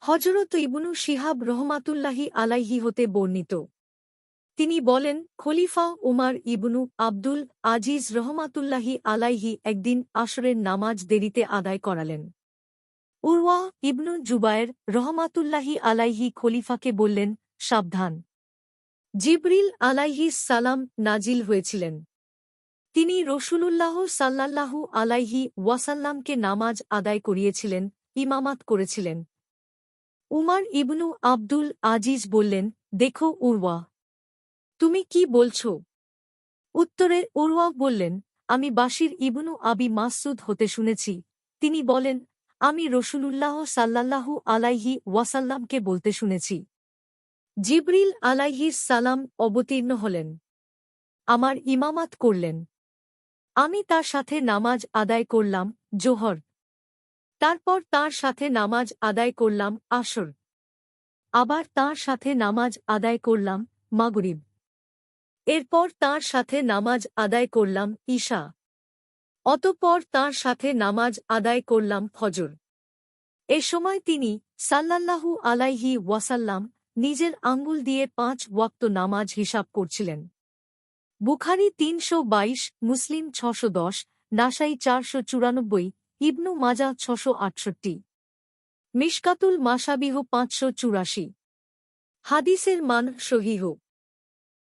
হযরত ইবনু শিহাব রহমাতুল্লাহি আলাইহি হতে বর্ণিত। তিনি বলেন, খলিফা উমার ইবনু আব্দুল আজিজ রহমাতুল্লাহি আলাইহি একদিন আসরের নামাজ দেরিতে আদায় করালেন। উরওয়া ইবনু জুবায়ের রহমাতুল্লাহি আলাইহি খলিফাকে বললেন, সাবধান! জিবরিল আলাইহিস সালাম নাজিল হয়েছিলেন। তিনি রসূলুল্লাহ সাল্লাল্লাহু আলাইহি ওয়াসাল্লামকে নামাজ আদায় করিয়েছিলেন, ইমামাত করেছিলেন। উমার ইবনু আব্দুল আজিজ বললেন, দেখো উরওয়া, তুমি কি বলছ? উত্তরে উরওয়া বললেন, আমি বাশির ইবনু আবি মাসউদ হতে শুনেছি, তিনি বলেন, আমি রসূলুল্লাহ সাল্লাল্লাহু আলাইহি ওয়াসাল্লামকে বলতে শুনেছি, জিবরিল আলাইহিস সালাম অবতীর্ণ হলেন, আমার ইমামাত করলেন। আমি তার সাথে নামাজ আদায় করলাম জোহর, তারপর তার সাথে নামাজ আদায় করলাম আসর, আবার তার সাথে নামাজ আদায় করলাম মাগরিব, এরপর তার সাথে নামাজ আদায় করলাম ঈশা, অতঃপর তার সাথে নামাজ আদায় করলাম ফজর। এ সময় তিনি সাল্লাল্লাহু আলাইহি ওয়াসাল্লাম নিজের আঙ্গুল দিয়ে 5 ওয়াক্ত নামাজ হিসাব করছিলেন। বুখারী 322, মুসলিম 610, নাসাই 494, ইবনু মাজাহ 668, মিশকাতুল মাসাবিহ 584। হাদিসের মান সহিহ।